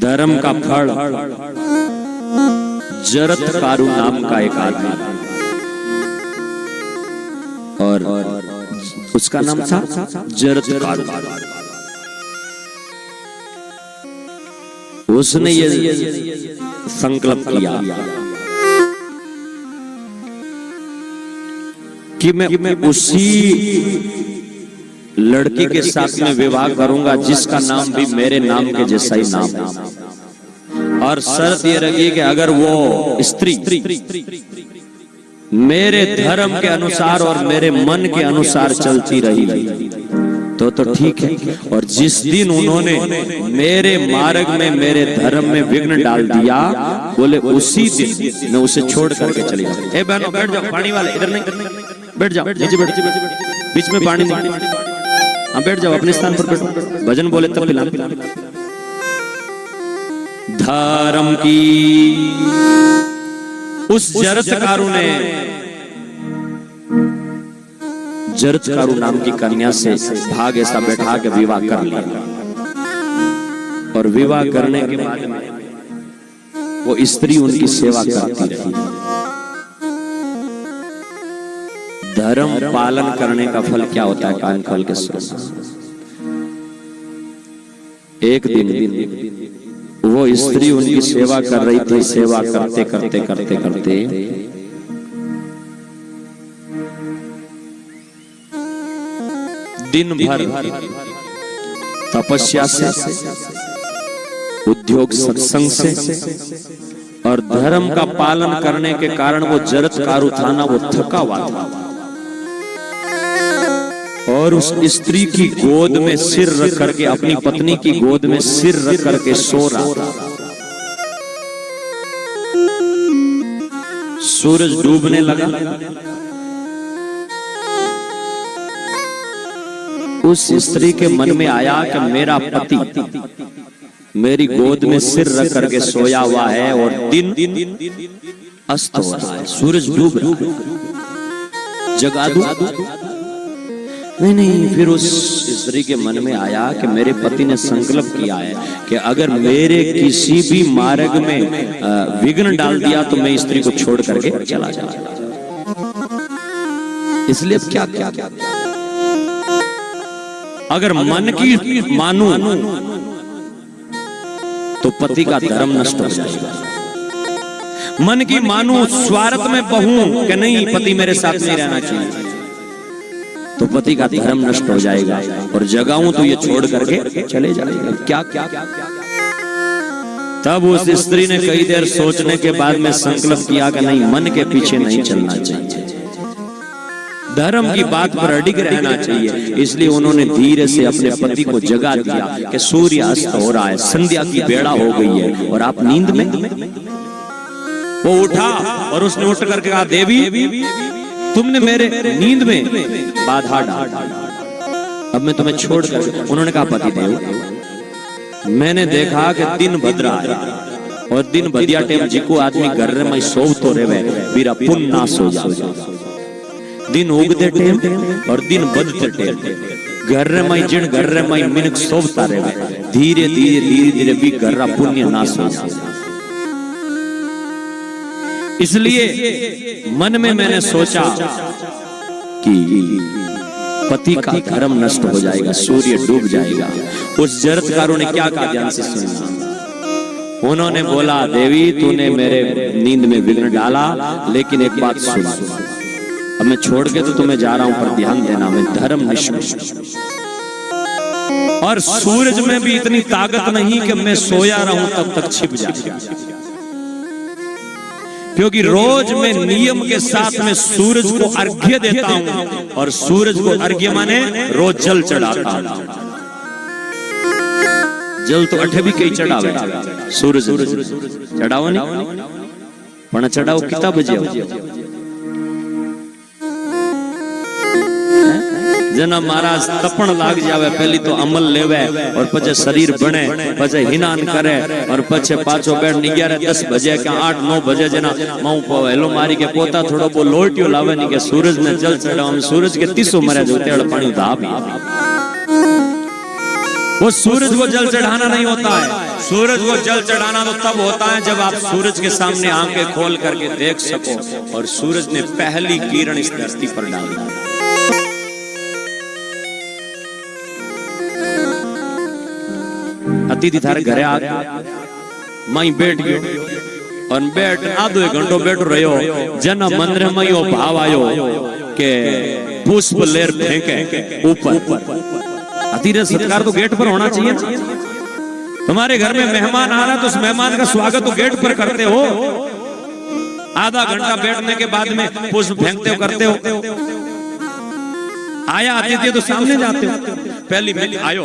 धर्म का फल जरत कारु नाम का एक आदमी, और उसका नाम था जरत कारु। उसने ये संकल्प किया कि मैं उसी लड़की के साथ में विवाह करूंगा जिसका नाम भी मेरे नाम के जैसा ही नाम है, और शर्त ये रही कि अगर वो स्त्री मेरे धर्म के अनुसार और मेरे मन के अनुसार चलती रही तो ठीक है। और जिस दिन उन्होंने मेरे मार्ग में मेरे धर्म में विघ्न डाल दिया, बोले उसी दिन मैं उसे छोड़ करके चली जाऊं। ए बहनों बैठ जाओ, पानी वाले इधर नहीं, बैठ जाओ, बीच में पानी नहीं, हाँ बैठ जाओ अपने स्थान पर बैठो, भजन बोले तब पिला। धर्म की उस जरतकारु ने जरतकारु नाम की कन्या से भाग ऐसा बैठा के विवाह कर लिया, और विवाह करने के बाद वो स्त्री उनकी सेवा करती रही। धर्म पालन करने का फल क्या होता है? कान खोल के सुनो। एक दिन वो स्त्री उनकी सेवा कर रही थी, सेवा करते करते करते करते दिन भर तपस्या से, उद्योग सत्संग से और धर्म का पालन करने के कारण वो जरतकारु था ना, वो थका हुआ था, और उस स्त्री की गोद में सिर रख करके, अपनी पत्नी की गोद में सिर रख करके सो रहा था। सूरज डूबने लगा, उस स्त्री के मन में आया कि मेरा पति मेरी गोद में सिर रख करके सोया हुआ है और दिन अस्त हो रहा है, सूरज डूब रहा है, जगा दूं? नहीं। फिर उस स्त्री के मन में आया कि मेरे पति ने संकल्प किया है कि अगर मेरे किसी भी मार्ग में विघ्न डाल दिया तो मैं स्त्री को छोड़ करके चला जाऊंगा। इसलिए क्या अगर मन की मानूं तो पति का धर्म नष्ट हो जाएगा, मन की मानूं स्वार्थ में बहूं कि नहीं पति मेरे साथ नहीं रहना चाहिए तो पति का धर्म नष्ट हो जाएगा, और जगाऊं तो ये छोड़ करके चले जाएगा। क्या तब उस स्त्री ने कई देर सोचने के बाद में संकल्प किया कि नहीं, मन के पीछे नहीं चलना चाहिए, धर्म की बात पर अडिग रहना चाहिए। इसलिए उन्होंने धीरे से अपने पति को जगा दिया कि सूर्य अस्त हो रहा है, संध्या की बेड़ा हो गई है और आप नींद में। वो उठा और उसने उठ करके कहा, देवी तुमने मेरे नींद में बाधा डाला, अब मैं तुम्हें छोड़ कर। उन्होंने कहा, पति देव मैंने देखा कि दिन भद्रा है और दिन भदिया टेम जी को आदमी घर में सोव तो रहे मेरा पुण्य नाश हो जाए। दिन उगते टेम और दिन बदते टेम घर में जिन घर में मिनक सोवता रहे, धीरे धीरे धीरे धीरे भी घर पुण्य नाश हो जाए। इसलिए मन में मैंने सोचा कि पति का धर्म नष्ट हो जाएगा, सूर्य डूब जाएगा। उस जरतकारु ने क्या कहा, ध्यान से सुनना। उन्होंने बोला, देवी तूने मेरे नींद में विघ्न डाला, लेकिन एक बात सुन, अब मैं छोड़ के तो तुम्हें जा रहा हूं, पर ध्यान देना मैं धर्म निष्ठ और सूरज में भी इतनी ताकत नहीं कि मैं सोया रहूं तब तक छिप जाए, क्योंकि रोज मैं नियम के साथ में सूरज को अर्घ्य देता हूं, और सूरज को अर्घ्य माने रोज जल चढ़ाता हूं। जल तो अठे भी कई चढ़ावे, सूरज चढ़ाओ नहीं पण चढ़ाओ कितना बजे जना महाराज तपण लाग जावे, पहली तो अमल लेवे और पछे शरीर बने, पछे हिनान करे और पछे पाछो बैठ 11-10 बजे के 8-9 बजे जना माऊ हेलो मारी के पोता थोड़ो बो लोटियो लावे नहीं के सूरज ने जल चढ़ावे, सूरज के 30 मरे जो तेड़ पानी धाप। वो सूरज को जल चढ़ाना नहीं होता है, सूरज को जल चढ़ाना तो तब होता है जब आप सूरज के सामने आंखें खोल करके देख सको, और सूरज ने पहली किरण इस धरती पर डाली। अतिथि थारे घरे आ मई बैठ गयो और बैठ आधो एक घंटो बैठो रहो, जना मंदिर में यो भाव आयो के पुष्प लेर फेंके ऊपर। अतिथि सत्कार तो गेट पर होना चाहिए। तुम्हारे घर में मेहमान आ रहा है तो उस मेहमान का स्वागत तो गेट पर करते हो। आधा घंटा बैठने के बाद में पुष्प फेंकते हो, करते हो। आया अतिथि तो सामने जाते हो। पहली मिल आयो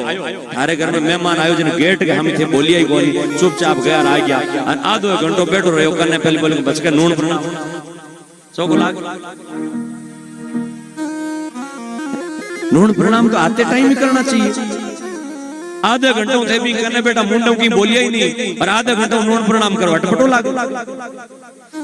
थारे घर में मेहमान आयो जिन गेट के हम थे बोलिया ही बोली, चुपचाप गया आ गया। आधो एक घंटो बैठो रहो करने पहले बोले बच के नून प्रणाम चौको लाग। नून प्रणाम तो आते टाइम ही करना चाहिए। आधे घंटों थे भी करने बेटा मुंडों की बोलिया ही नहीं, और आधे घंटों नून प्रणाम करो अटपटो लागो।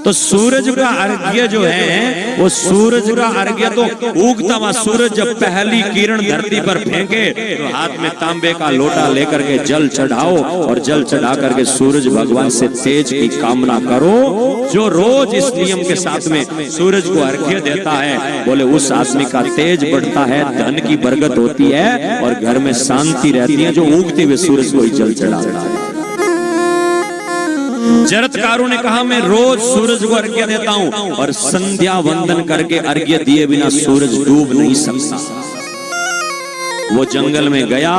तो सूरज का अर्घ्य जो है वो सूरज का अर्घ्य तो उगता हुआ सूरज जब पहली किरण धरती पर फेंके तो हाथ में तांबे का लोटा लेकर के जल चढ़ाओ, और जल चढ़ा करके सूरज भगवान से तेज की कामना करो। जो रोज इस नियम के साथ में सूरज को अर्घ्य देता है, बोले उस आदमी का तेज बढ़ता है, धन की बरकत होती है और घर में शांति रहती है। जो उगते हुए सूरज को ही जल चढ़ाता है। जरत्कारों ने कहा मैं रोज सूरज को अर्घ्य देता हूं, और संध्या वंदन करके अर्घ्य दिए बिना सूरज डूब नहीं सकता। वो जंगल में गया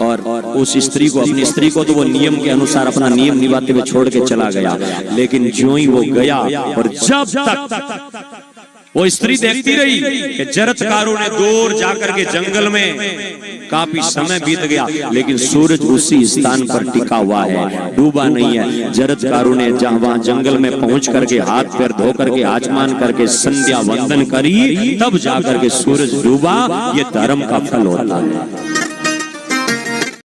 और उस स्त्री को, अपनी स्त्री को तो वो नियम के अनुसार अपना नियम निभाते हुए छोड़ के चला गया। लेकिन ज्यों ही वो गया और जब तक वो स्त्री देखती रही कि जरत्कारों ने दूर जाकर के जंगल में काफी समय बीत गया, लेकिन सूरज उसी स्थान पर टिका हुआ है, डूबा नहीं है। जरत्कारों ने जहां वहां जंगल में पहुंच करके हाथ पैर धो करके आचमान करके संध्या वंदन करी, तब जाकर के सूरज डूबा। ये धर्म का फल होता है।